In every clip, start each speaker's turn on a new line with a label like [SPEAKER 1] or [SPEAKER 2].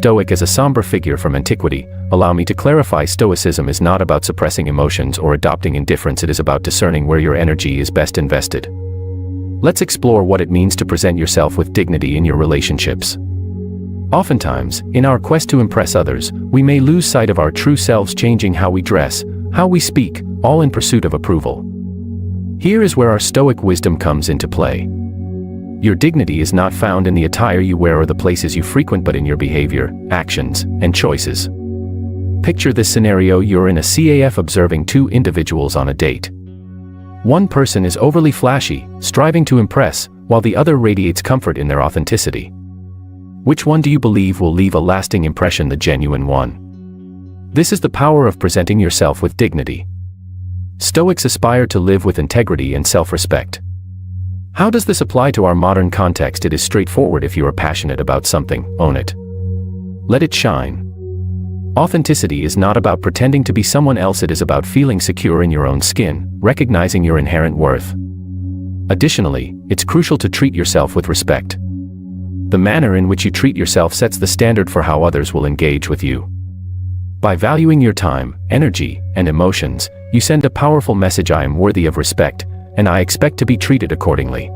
[SPEAKER 1] Stoic as a somber figure from antiquity, allow me to clarify Stoicism is not about suppressing emotions or adopting indifference, it is about discerning where your energy is best invested. Let's explore what it means to present yourself with dignity in your relationships. Oftentimes, in our quest to impress others, we may lose sight of our true selves, changing how we dress, how we speak, all in pursuit of approval. Here is where our Stoic wisdom comes into play. Your dignity is not found in the attire you wear or the places you frequent, but in your behavior, actions, and choices. Picture this scenario: you're in a CAF observing two individuals on a date. One person is overly flashy, striving to impress, while the other radiates comfort in their authenticity. Which one do you believe will leave a lasting impression, the genuine one? This is the power of presenting yourself with dignity. Stoics aspire to live with integrity and self-respect. How does this apply to our modern context? It is straightforward. If you are passionate about something, own it. Let it shine. Authenticity is not about pretending to be someone else, it is about feeling secure in your own skin, recognizing your inherent worth. Additionally, it's crucial to treat yourself with respect. The manner in which you treat yourself sets the standard for how others will engage with you. By valuing your time, energy, and emotions, you send a powerful message: I am worthy of respect, and I expect to be treated accordingly.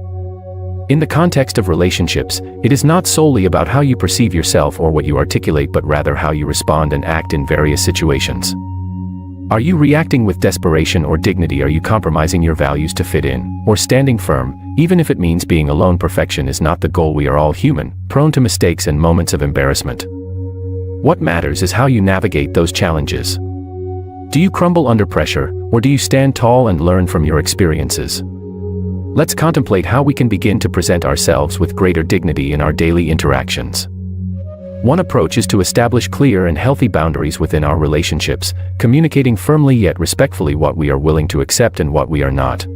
[SPEAKER 1] In the context of relationships, it is not solely about how you perceive yourself or what you articulate, but rather how you respond and act in various situations. Are you reacting with desperation or dignity? Are you compromising your values to fit in, or standing firm, even if it means being alone? Perfection is not the goal. We are all human, prone to mistakes and moments of embarrassment. What matters is how you navigate those challenges. Do you crumble under pressure, or do you stand tall and learn from your experiences? Let's contemplate how we can begin to present ourselves with greater dignity in our daily interactions. One approach is to establish clear and healthy boundaries within our relationships, communicating firmly yet respectfully what we are willing to accept and what we are not.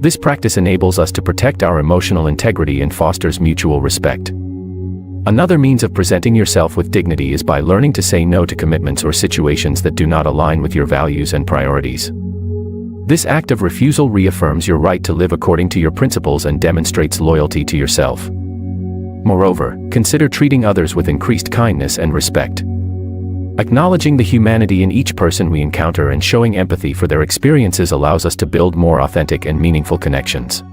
[SPEAKER 1] This practice enables us to protect our emotional integrity and fosters mutual respect. Another means of presenting yourself with dignity is by learning to say no to commitments or situations that do not align with your values and priorities. This act of refusal reaffirms your right to live according to your principles and demonstrates loyalty to yourself. Moreover, consider treating others with increased kindness and respect. Acknowledging the humanity in each person we encounter and showing empathy for their experiences allows us to build more authentic and meaningful connections.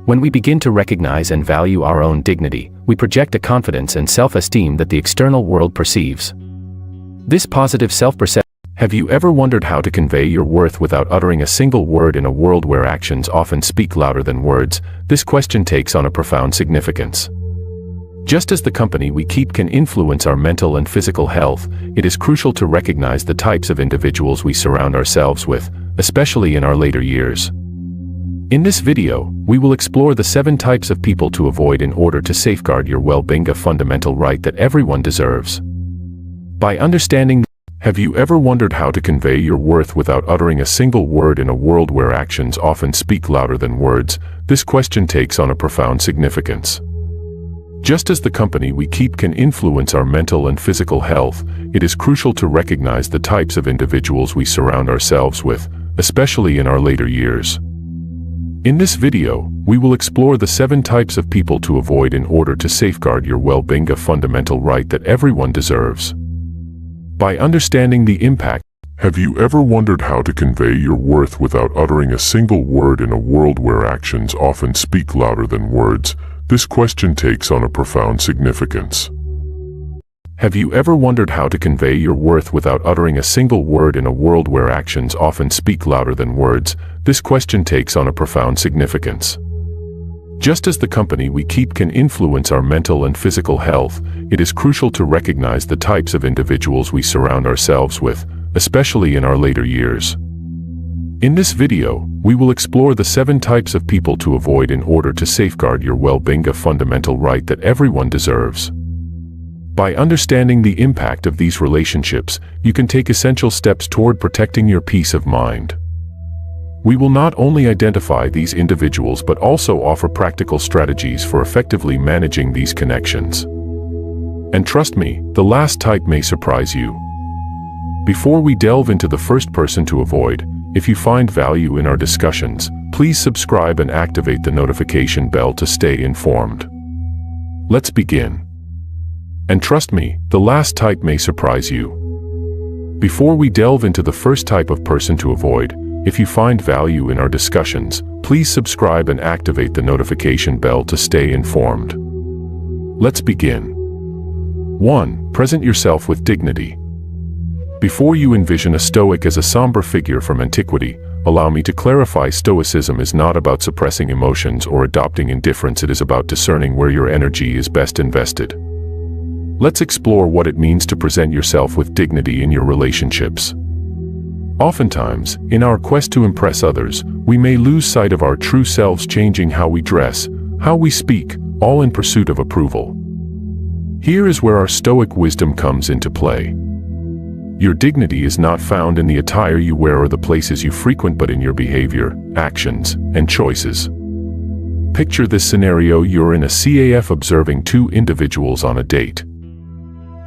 [SPEAKER 1] When we begin to recognize and value our own dignity, we project a confidence and self-esteem that the external world perceives. This positive self-perception. Have you ever wondered how to convey your worth without uttering a single word in a world where actions often speak louder than words? This question takes on a profound significance. Just as the company we keep can influence our mental and physical health, it is crucial to recognize the types of individuals we surround ourselves with, especially in our later years. In this video, we will explore the 7 types of people to avoid in order to safeguard your well-being, a fundamental right that everyone deserves. By understanding. Have you ever wondered how to convey your worth without uttering a single word in a world where actions often speak louder than words? This question takes on a profound significance. Just as the company we keep can influence our mental and physical health, it is crucial to recognize the types of individuals we surround ourselves with, especially in our later years. In this video, we will explore the 7 types of people to avoid in order to safeguard your well-being, a fundamental right that everyone deserves. By understanding the impact. Have you ever wondered how to convey your worth without uttering a single word in a world where actions often speak louder than words? This question takes on a profound significance. Have you ever wondered how to convey your worth without uttering a single word in a world where actions often speak louder than words? This question takes on a profound significance. Just as the company we keep can influence our mental and physical health, it is crucial to recognize the types of individuals we surround ourselves with, especially in our later years. In this video, we will explore the 7 types of people to avoid in order to safeguard your well-being, a fundamental right that everyone deserves. By understanding the impact of these relationships, you can take essential steps toward protecting your peace of mind. We will not only identify these individuals but also offer practical strategies for effectively managing these connections. And trust me, the last type may surprise you. Before we delve into the first person to avoid, if you find value in our discussions, please subscribe and activate the notification bell to stay informed. Let's begin.
[SPEAKER 2] And trust me, the last type may surprise you. Before we delve into the first type of person to avoid, if you find value in our discussions, please subscribe and activate the notification bell to stay informed. Let's begin. 1. Present yourself with dignity. Before you envision a Stoic as a somber figure from antiquity, allow me to clarify Stoicism is not about suppressing emotions or adopting indifference. It is about discerning where your energy is best invested. Let's explore what it means to present yourself with dignity in your relationships. Oftentimes, in our quest to impress others, we may lose sight of our true selves, changing how we dress, how we speak, all in pursuit of approval. Here is where our Stoic wisdom comes into play. Your dignity is not found in the attire you wear or the places you frequent, but in your behavior, actions, and choices. Picture this scenario: you're in a CAF observing two individuals on a date.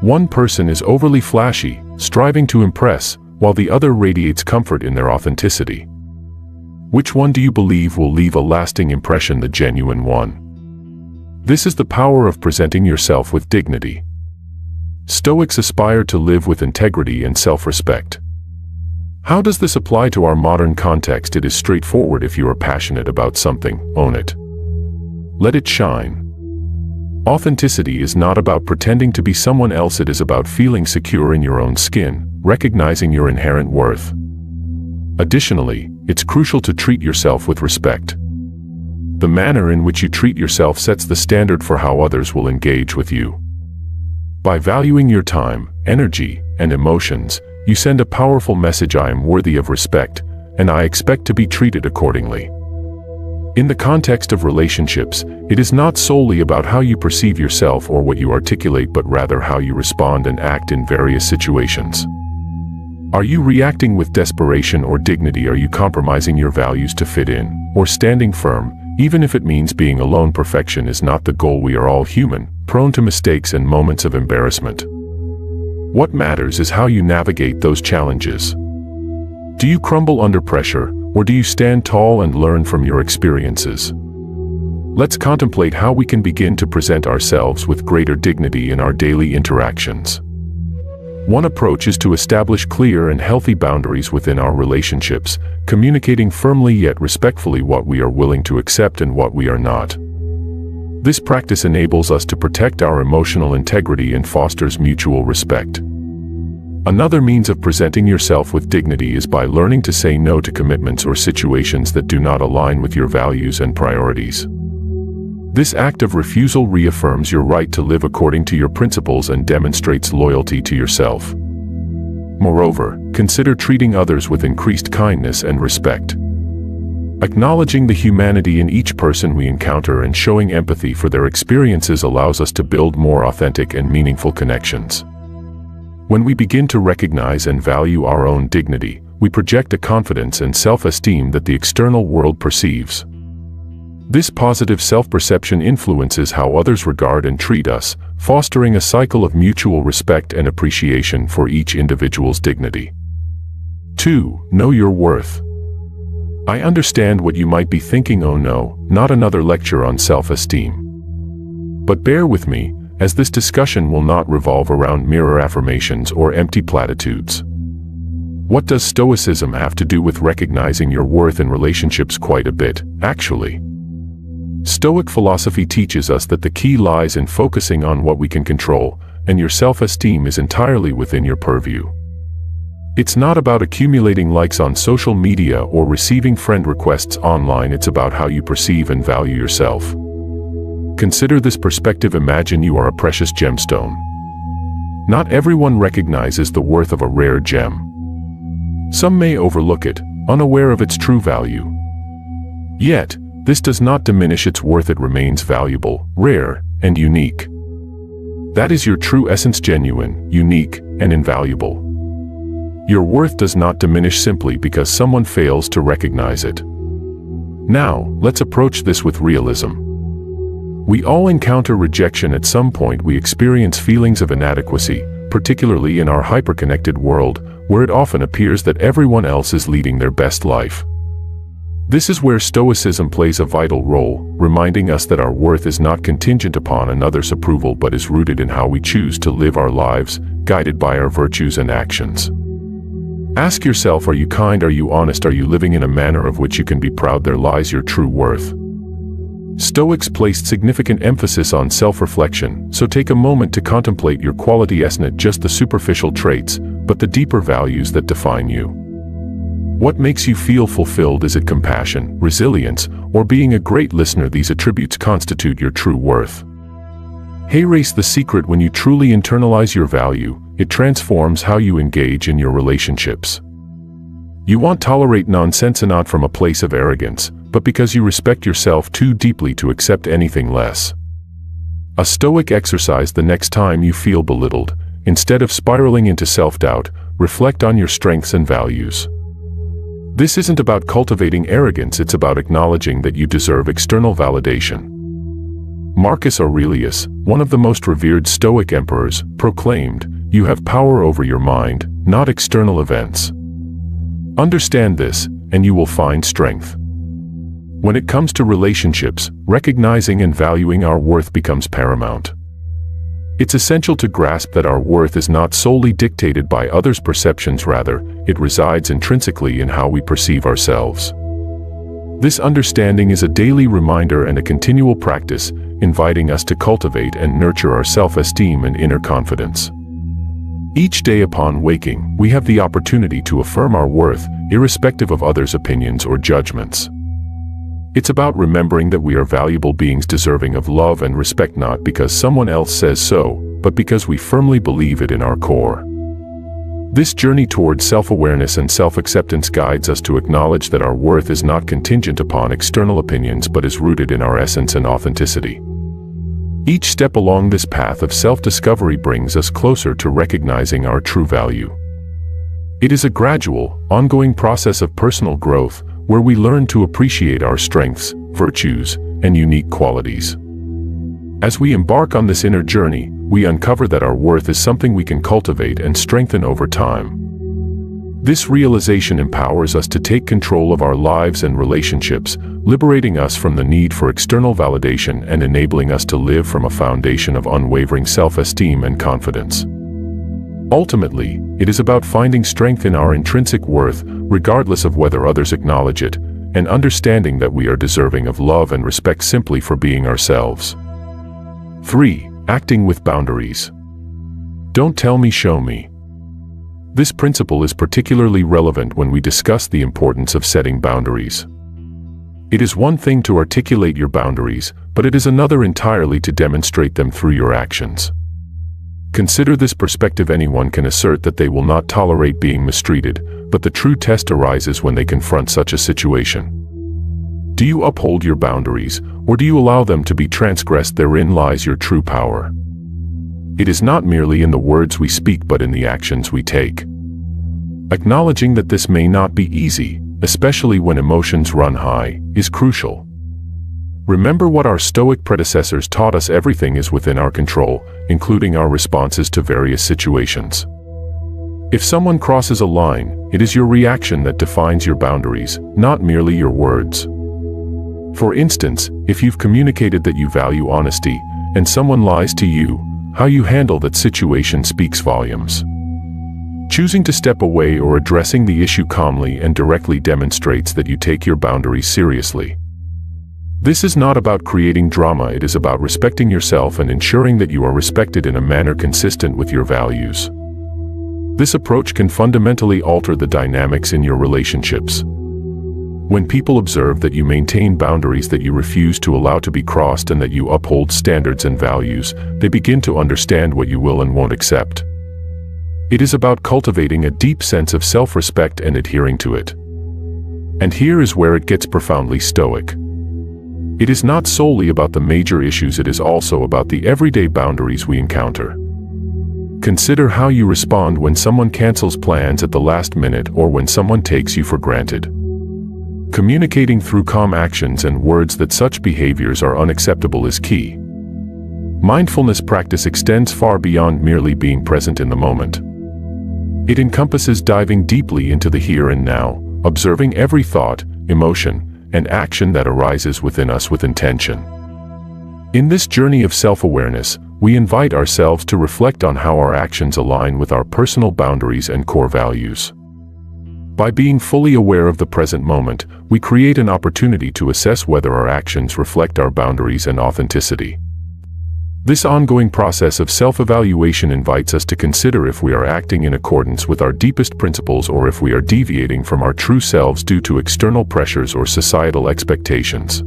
[SPEAKER 2] One person is overly flashy, striving to impress, while the other radiates comfort in their authenticity. Which one do you believe will leave a lasting impression? The genuine one. This is the power of presenting yourself with dignity. Stoics aspire to live with integrity and self-respect. How does this apply to our modern context? It is straightforward. If you are passionate about something, own it. Let it shine. Authenticity is not about pretending to be someone else. It is about feeling secure in your own skin, recognizing your inherent worth. Additionally, it's crucial to treat yourself with respect. The manner in which you treat yourself sets the standard for how others will engage with you. By valuing your time, energy, and emotions, you send a powerful message: I am worthy of respect, and I expect to be treated accordingly. In the context of relationships, it is not solely about how you perceive yourself or what you articulate, but rather how you respond and act in various situations. Are you reacting with desperation or dignity? Are you compromising your values to fit in, or standing firm, even if it means being alone? Perfection is not the goal. We are all human, prone to mistakes and moments of embarrassment. What matters is how you navigate those challenges. Do you crumble under pressure, or do you stand tall and learn from your experiences? Let's contemplate how we can begin to present ourselves with greater dignity in our daily interactions. One approach is to establish clear and healthy boundaries within our relationships, communicating firmly yet respectfully what we are willing to accept and what we are not. This practice enables us to protect our emotional integrity and fosters mutual respect. Another means of presenting yourself with dignity is by learning to say no to commitments or situations that do not align with your values and priorities. This act of refusal reaffirms your right to live according to your principles and demonstrates loyalty to yourself. Moreover, consider treating others with increased kindness and respect. Acknowledging the humanity in each person we encounter and showing empathy for their experiences allows us to build more authentic and meaningful connections. When we begin to recognize and value our own dignity, we project a confidence and self-esteem that the external world perceives. This positive self-perception influences how others regard and treat us, fostering a cycle of mutual respect and appreciation for each individual's dignity. 2. Know your worth. I understand what you might be thinking. Oh no, not another lecture on self-esteem. But bear with me, as this discussion will not revolve around mirror affirmations or empty platitudes. What does Stoicism have to do with recognizing your worth in relationships? Quite a bit, actually. Stoic philosophy teaches us that the key lies in focusing on what we can control, and your self-esteem is entirely within your purview. It's not about accumulating likes on social media or receiving friend requests online. It's about how you perceive and value yourself. Consider this perspective. Imagine you are a precious gemstone. Not everyone recognizes the worth of a rare gem. Some may overlook it, unaware of its true value. Yet, this does not diminish its worth. It remains valuable, rare, and unique. That is your true essence: genuine, unique, and invaluable. Your worth does not diminish simply because someone fails to recognize it. Now, let's approach this with realism. We all encounter rejection at some point. We experience feelings of inadequacy, particularly in our hyperconnected world, where it often appears that everyone else is leading their best life. This is where Stoicism plays a vital role, reminding us that our worth is not contingent upon another's approval but is rooted in how we choose to live our lives, guided by our virtues and actions. Ask yourself, are you kind, are you honest, are you living in a manner of which you can be proud? There lies your true worth. Stoics placed significant emphasis on self-reflection, so take a moment to contemplate your qualities, not just the superficial traits, but the deeper values that define you. What makes you feel fulfilled? Is it compassion, resilience, or being a great listener? These attributes constitute your true worth. Here's the secret: when you truly internalize your value, it transforms how you engage in your relationships. You won't tolerate nonsense, and not from a place of arrogance, but because you respect yourself too deeply to accept anything less. A Stoic exercise: the next time you feel belittled, instead of spiraling into self-doubt, reflect on your strengths and values. This isn't about cultivating arrogance, it's about acknowledging that you deserve external validation. Marcus Aurelius, one of the most revered Stoic emperors, proclaimed, "You have power over your mind, not external events." Understand this, and you will find strength. When it comes to relationships, recognizing and valuing our worth becomes paramount. It's essential to grasp that our worth is not solely dictated by others' perceptions, rather, it resides intrinsically in how we perceive ourselves. This understanding is a daily reminder and a continual practice, inviting us to cultivate and nurture our self-esteem and inner confidence. Each day upon waking, we have the opportunity to affirm our worth, irrespective of others' opinions or judgments. It's about remembering that we are valuable beings deserving of love and respect, not because someone else says so, but because we firmly believe it in our core. This journey towards self-awareness and self-acceptance guides us to acknowledge that our worth is not contingent upon external opinions but is rooted in our essence and authenticity. Each step along this path of self-discovery brings us closer to recognizing our true value. It is a gradual, ongoing process of personal growth, where we learn to appreciate our strengths, virtues, and unique qualities. As we embark on this inner journey, we uncover that our worth is something we can cultivate and strengthen over time. This realization empowers us to take control of our lives and relationships, liberating us from the need for external validation and enabling us to live from a foundation of unwavering self-esteem and confidence. Ultimately, it is about finding strength in our intrinsic worth, regardless of whether others acknowledge it, and understanding that we are deserving of love and respect simply for being ourselves. 3. Acting with boundaries. Don't tell me, show me. This principle is particularly relevant when we discuss the importance of setting boundaries. It is one thing to articulate your boundaries, but it is another entirely to demonstrate them through your actions. Consider this perspective: anyone can assert that they will not tolerate being mistreated, but the true test arises when they confront such a situation. Do you uphold your boundaries, or do you allow them to be transgressed? Therein lies your true power. It is not merely in the words we speak but in the actions we take. Acknowledging that this may not be easy, especially when emotions run high, is crucial. Remember what our Stoic predecessors taught us: everything is within our control, including our responses to various situations. If someone crosses a line, it is your reaction that defines your boundaries, not merely your words. For instance, if you've communicated that you value honesty, and someone lies to you, how you handle that situation speaks volumes. Choosing to step away or addressing the issue calmly and directly demonstrates that you take your boundaries seriously. This is not about creating drama, it is about respecting yourself and ensuring that you are respected in a manner consistent with your values. This approach can fundamentally alter the dynamics in your relationships. When people observe that you maintain boundaries that you refuse to allow to be crossed and that you uphold standards and values, they begin to understand what you will and won't accept. It is about cultivating a deep sense of self-respect and adhering to it. And here is where it gets profoundly Stoic. It is not solely about the major issues, it is also about the everyday boundaries we encounter. Consider how you respond when someone cancels plans at the last minute or when someone takes you for granted. Communicating through calm actions and words that such behaviors are unacceptable is key. Mindfulness practice extends far beyond merely being present in the moment. It encompasses diving deeply into the here and now, observing every thought, emotion, and action that arises within us with intention. In this journey of self-awareness, we invite ourselves to reflect on how our actions align with our personal boundaries and core values. By being fully aware of the present moment, we create an opportunity to assess whether our actions reflect our boundaries and authenticity. This ongoing process of self-evaluation invites us to consider if we are acting in accordance with our deepest principles or if we are deviating from our true selves due to external pressures or societal expectations.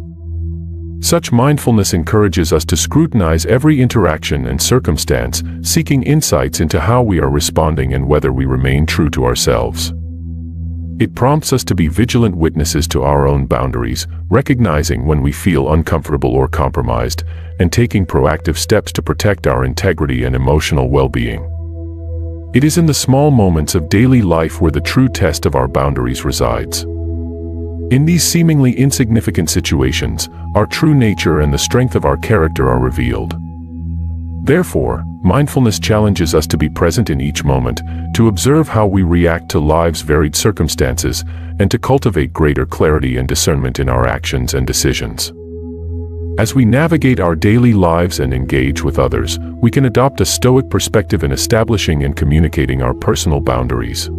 [SPEAKER 2] Such mindfulness encourages us to scrutinize every interaction and circumstance, seeking insights into how we are responding and whether we remain true to ourselves. It prompts us to be vigilant witnesses to our own boundaries, recognizing when we feel uncomfortable or compromised, and taking proactive steps to protect our integrity and emotional well-being. It is in the small moments of daily life where the true test of our boundaries resides. In these seemingly insignificant situations, our true nature and the strength of our character are revealed. Therefore, mindfulness challenges us to be present in each moment, to observe how we react to life's varied circumstances, and to cultivate greater clarity and discernment in our actions and decisions. As we navigate our daily lives and engage with others, we can adopt a Stoic perspective in establishing and communicating our personal boundaries.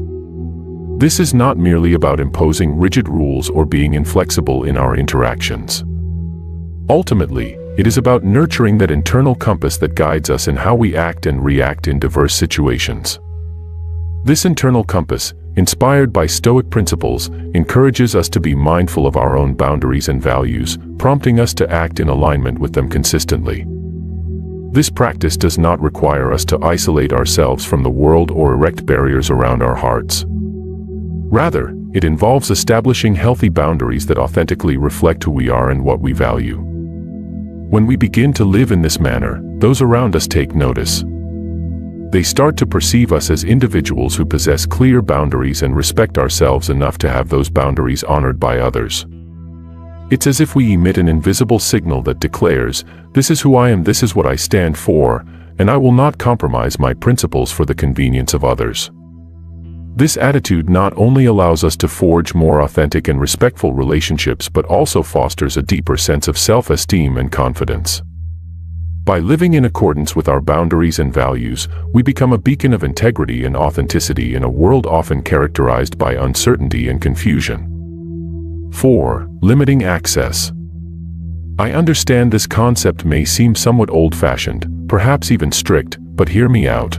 [SPEAKER 2] This is not merely about imposing rigid rules or being inflexible in our interactions. Ultimately, it is about nurturing that internal compass that guides us in how we act and react in diverse situations. This internal compass, inspired by Stoic principles, encourages us to be mindful of our own boundaries and values, prompting us to act in alignment with them consistently. This practice does not require us to isolate ourselves from the world or erect barriers around our hearts. Rather, it involves establishing healthy boundaries that authentically reflect who we are and what we value. When we begin to live in this manner, those around us take notice. They start to perceive us as individuals who possess clear boundaries and respect ourselves enough to have those boundaries honored by others. It's as if we emit an invisible signal that declares, "This is who I am, this is what I stand for, and I will not compromise my principles for the convenience of others." This attitude not only allows us to forge more authentic and respectful relationships but also fosters a deeper sense of self-esteem and confidence. By living in accordance with our boundaries and values, we become a beacon of integrity and authenticity in a world often characterized by uncertainty and confusion. 4. Limiting access. I understand this concept may seem somewhat old-fashioned, perhaps even strict, but hear me out.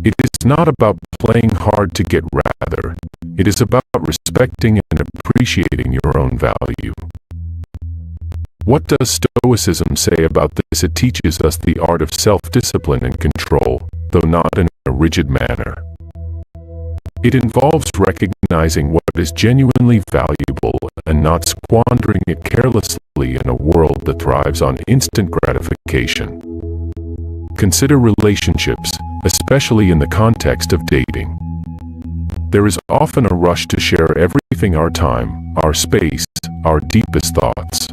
[SPEAKER 2] It is not about playing hard to get, rather, it is about respecting and appreciating your own value. What does Stoicism say about this? It teaches us the art of self-discipline and control, though not in a rigid manner. It involves recognizing what is genuinely valuable and not squandering it carelessly in a world that thrives on instant gratification. Consider relationships, especially in the context of dating. There is often a rush to share everything: our time, our space, our deepest thoughts.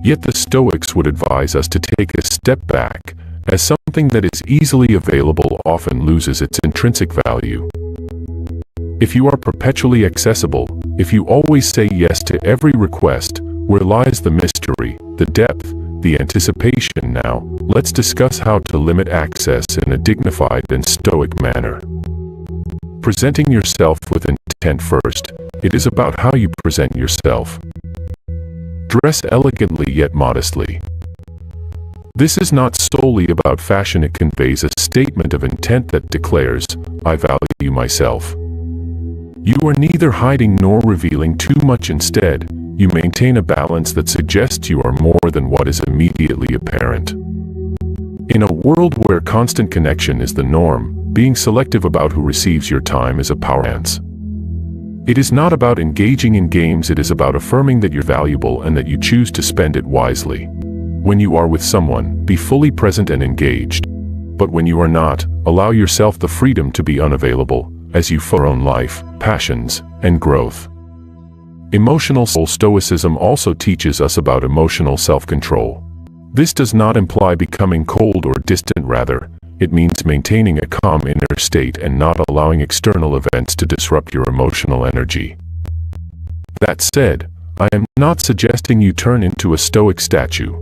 [SPEAKER 2] Yet the Stoics would advise us to take a step back, as something that is easily available often loses its intrinsic value. If you are perpetually accessible, if you always say yes to every request, where lies the mystery, the depth, the anticipation? Now, let's discuss how to limit access in a dignified and Stoic manner. Presenting yourself with intent first, it is about how you present yourself. Dress elegantly yet modestly. This is not solely about fashion, it conveys a statement of intent that declares, "I value myself." You are neither hiding nor revealing too much. Instead, you maintain a balance that suggests you are more than what is immediately apparent. In a world where constant connection is the norm, being selective about who receives your time is a power dance. It is not about engaging in games, it is about affirming that you're valuable and that you choose to spend it wisely. When you are with someone, be fully present and engaged. But when you are not, allow yourself the freedom to be unavailable, as you focus on your own life, passions, and growth. Emotional Stoicism also teaches us about emotional self-control. This does not imply becoming cold or distant, rather, it means maintaining a calm inner state and not allowing external events to disrupt your emotional energy. That said, I am not suggesting you turn into a Stoic statue.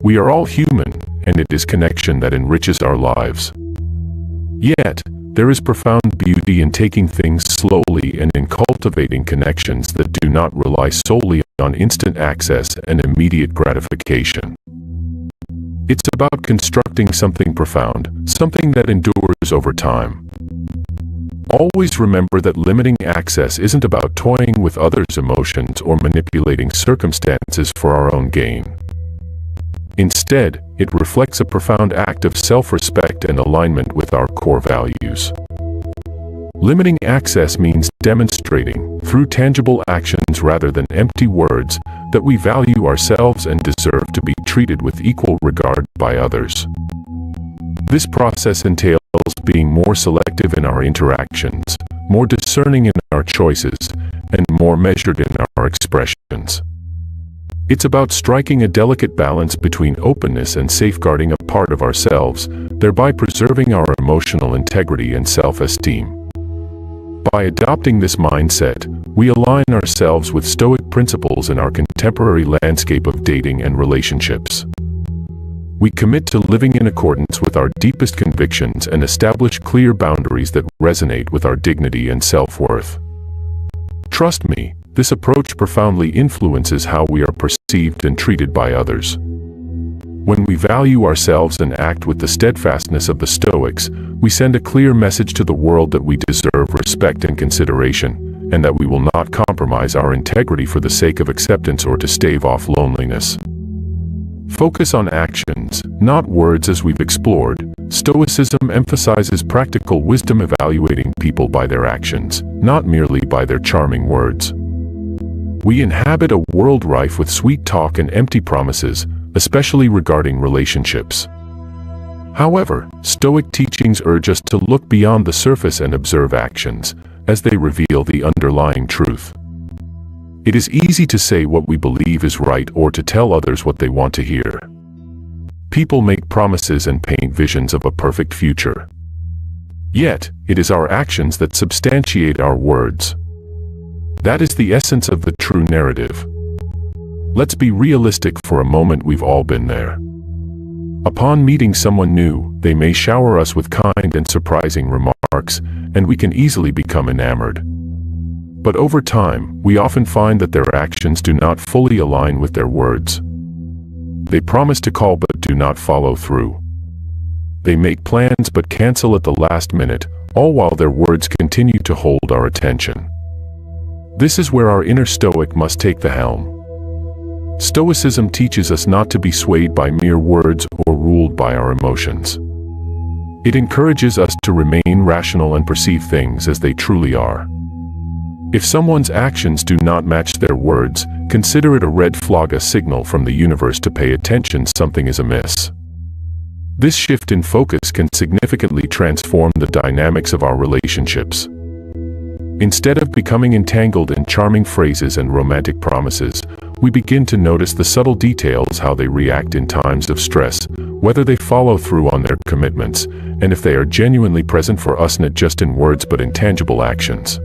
[SPEAKER 2] We are all human, and it is connection that enriches our lives. Yet, there is profound beauty in taking things slowly and in cultivating connections that do not rely solely on instant access and immediate gratification. It's about constructing something profound, something that endures over time. Always remember that limiting access isn't about toying with others' emotions or manipulating circumstances for our own gain. Instead, it reflects a profound act of self-respect and alignment with our core values. Limiting access means demonstrating, through tangible actions rather than empty words, that we value ourselves and deserve to be treated with equal regard by others. This process entails being more selective in our interactions, more discerning in our choices, and more measured in our expressions. It's about striking a delicate balance between openness and safeguarding a part of ourselves, thereby preserving our emotional integrity and self-esteem. By adopting this mindset, we align ourselves with Stoic principles in our contemporary landscape of dating and relationships. We commit to living in accordance with our deepest convictions and establish clear boundaries that resonate with our dignity and self-worth. Trust me, this approach profoundly influences how we are perceived and treated by others. When we value ourselves and act with the steadfastness of the Stoics, we send a clear message to the world that we deserve respect and consideration, and that we will not compromise our integrity for the sake of acceptance or to stave off loneliness. Focus on actions, not words. As we've explored, Stoicism emphasizes practical wisdom, evaluating people by their actions, not merely by their charming words. We inhabit a world rife with sweet talk and empty promises, especially regarding relationships. However, Stoic teachings urge us to look beyond the surface and observe actions, as they reveal the underlying truth. It is easy to say what we believe is right or to tell others what they want to hear. People make promises and paint visions of a perfect future. Yet, it is our actions that substantiate our words. That is the essence of the true narrative. Let's be realistic for a moment. We've all been there. Upon meeting someone new, they may shower us with kind and surprising remarks, and we can easily become enamored. But over time, we often find that their actions do not fully align with their words. They promise to call but do not follow through. They make plans but cancel at the last minute, all while their words continue to hold our attention. This is where our inner Stoic must take the helm. Stoicism teaches us not to be swayed by mere words or ruled by our emotions. It encourages us to remain rational and perceive things as they truly are. If someone's actions do not match their words, consider it a red flag, a signal from the universe to pay attention. Something is amiss. This shift in focus can significantly transform the dynamics of our relationships. Instead of becoming entangled in charming phrases and romantic promises, we begin to notice the subtle details, how they react in times of stress, whether they follow through on their commitments, and if they are genuinely present for us, not just in words but in tangible actions.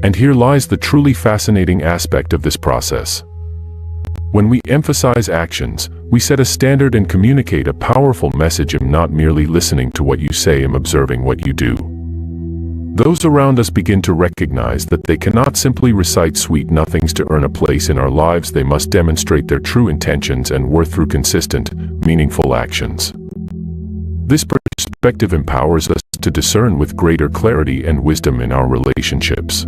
[SPEAKER 2] And here lies the truly fascinating aspect of this process. When we emphasize actions, we set a standard and communicate a powerful message. I'm not merely listening to what you say, I'm observing what you do. Those around us begin to recognize that they cannot simply recite sweet nothings to earn a place in our lives. They must demonstrate their true intentions and worth through consistent, meaningful actions. This perspective empowers us to discern with greater clarity and wisdom in our relationships.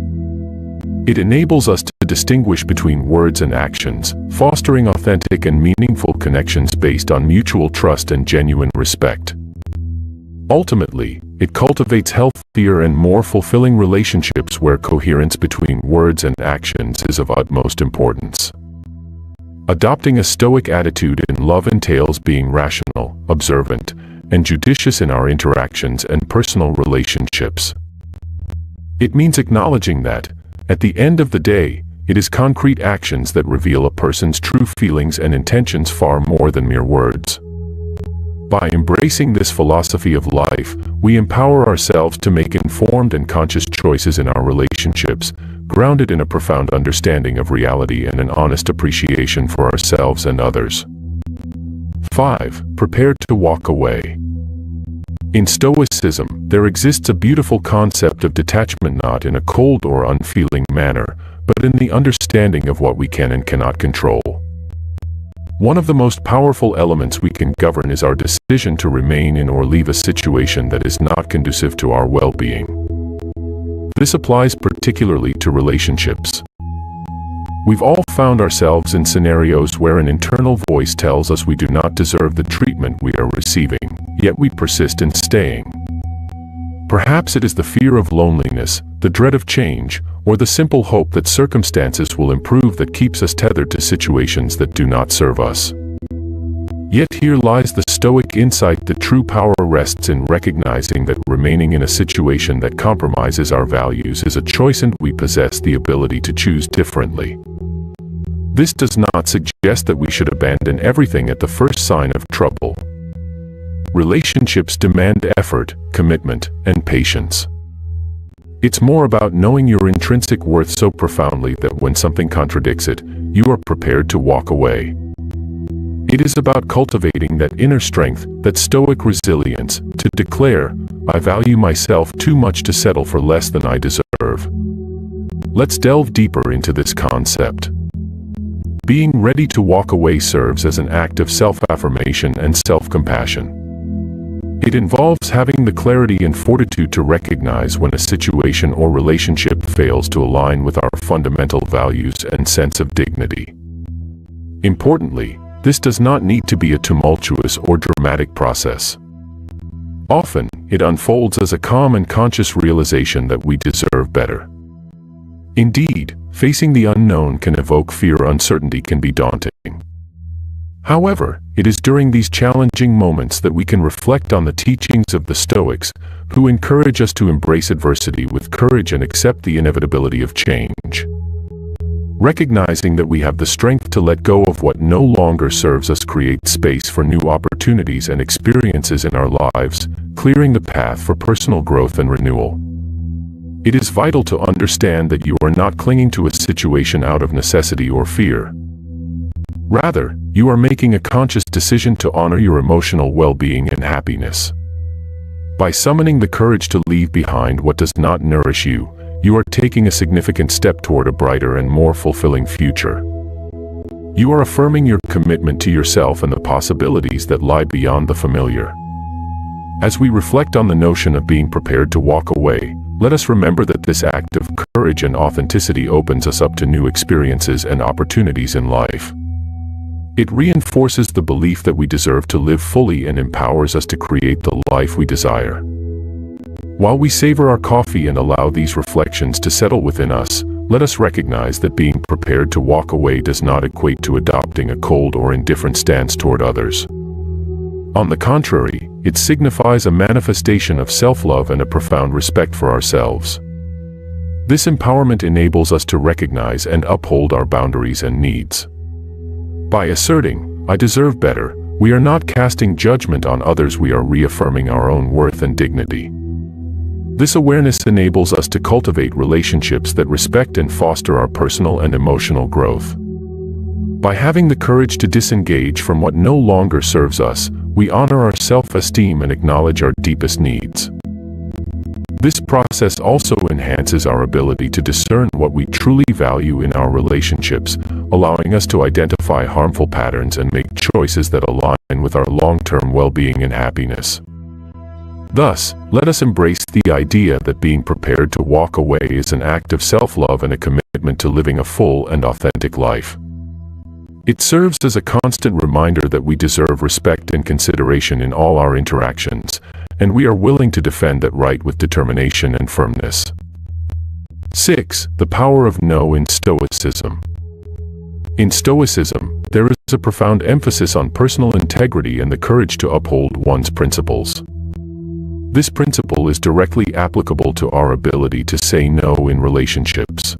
[SPEAKER 2] It enables us to distinguish between words and actions, fostering authentic and meaningful connections based on mutual trust and genuine respect. Ultimately, it cultivates healthier and more fulfilling relationships where coherence between words and actions is of utmost importance. Adopting a Stoic attitude in love entails being rational, observant, and judicious in our interactions and personal relationships. It means acknowledging that, at the end of the day, it is concrete actions that reveal a person's true feelings and intentions far more than mere words. By embracing this philosophy of life, we empower ourselves to make informed and conscious choices in our relationships, grounded in a profound understanding of reality and an honest appreciation for ourselves and others. 5. Prepared to walk away. In Stoicism, there exists a beautiful concept of detachment, not in a cold or unfeeling manner, but in the understanding of what we can and cannot control. One of the most powerful elements we can govern is our decision to remain in or leave a situation that is not conducive to our well-being. This applies particularly to relationships. We've all found ourselves in scenarios where an internal voice tells us we do not deserve the treatment we are receiving, yet we persist in staying. Perhaps it is the fear of loneliness, the dread of change, or the simple hope that circumstances will improve that keeps us tethered to situations that do not serve us. Yet here lies the Stoic insight that true power rests in recognizing that remaining in a situation that compromises our values is a choice and we possess the ability to choose differently. This does not suggest that we should abandon everything at the first sign of trouble. Relationships demand effort, commitment, and patience. It's more about knowing your intrinsic worth so profoundly that when something contradicts it, you are prepared to walk away. It is about cultivating that inner strength, that stoic resilience, to declare, I value myself too much to settle for less than I deserve. Let's delve deeper into this concept. Being ready to walk away serves as an act of self-affirmation and self-compassion. It involves having the clarity and fortitude to recognize when a situation or relationship fails to align with our fundamental values and sense of dignity. Importantly, this does not need to be a tumultuous or dramatic process. Often, it unfolds as a calm and conscious realization that we deserve better. Indeed, facing the unknown can evoke fear. Uncertainty can be daunting. However, it is during these challenging moments that we can reflect on the teachings of the Stoics, who encourage us to embrace adversity with courage and accept the inevitability of change. Recognizing that we have the strength to let go of what no longer serves us creates space for new opportunities and experiences in our lives, clearing the path for personal growth and renewal. It is vital to understand that you are not clinging to a situation out of necessity or fear. Rather, you are making a conscious decision to honor your emotional well-being and happiness. By summoning the courage to leave behind what does not nourish you, you are taking a significant step toward a brighter and more fulfilling future. You are affirming your commitment to yourself and the possibilities that lie beyond the familiar. As we reflect on the notion of being prepared to walk away, let us remember that this act of courage and authenticity opens us up to new experiences and opportunities in life. It reinforces the belief that we deserve to live fully and empowers us to create the life we desire. While we savor our coffee and allow these reflections to settle within us, let us recognize that being prepared to walk away does not equate to adopting a cold or indifferent stance toward others. On the contrary, it signifies a manifestation of self-love and a profound respect for ourselves. This empowerment enables us to recognize and uphold our boundaries and needs. By asserting, I deserve better, we are not casting judgment on others, we are reaffirming our own worth and dignity. This awareness enables us to cultivate relationships that respect and foster our personal and emotional growth. By having the courage to disengage from what no longer serves us, we honor our self-esteem and acknowledge our deepest needs. This process also enhances our ability to discern what we truly value in our relationships, allowing us to identify harmful patterns and make choices that align with our long-term well-being and happiness. Thus, let us embrace the idea that being prepared to walk away is an act of self-love and a commitment to living a full and authentic life. It serves as a constant reminder that we deserve respect and consideration in all our interactions, and we are willing to defend that right with determination and firmness. 6. The power of no in Stoicism. In Stoicism, there is a profound emphasis on personal integrity and the courage to uphold one's principles. This principle is directly applicable to our ability to say no in relationships.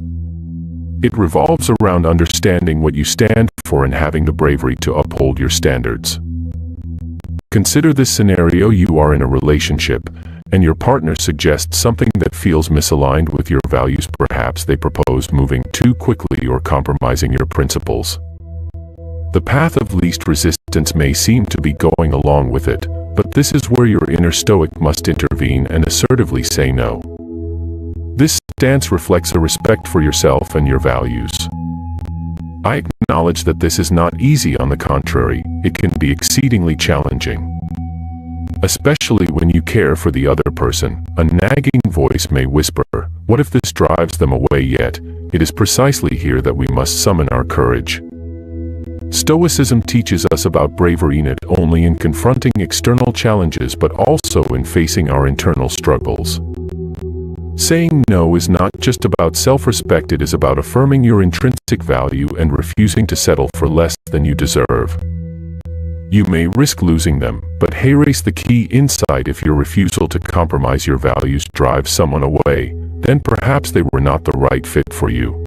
[SPEAKER 2] It revolves around understanding what you stand for and having the bravery to uphold your standards. Consider this scenario: you are in a relationship, and your partner suggests something that feels misaligned with your values. Perhaps they propose moving too quickly or compromising your principles. The path of least resistance may seem to be going along with it, but this is where your inner Stoic must intervene and assertively say no. This stance reflects a respect for yourself and your values. I acknowledge that this is not easy. On the contrary, it can be exceedingly challenging. Especially when you care for the other person, a nagging voice may whisper, "What if this drives them away?" Yet, it is precisely here that we must summon our courage. Stoicism teaches us about bravery not only in confronting external challenges but also in facing our internal struggles. Saying no is not just about self-respect, it is about affirming your intrinsic value and refusing to settle for less than you deserve. You may risk losing them, but here's the key insight: if your refusal to compromise your values drives someone away, then perhaps they were not the right fit for you.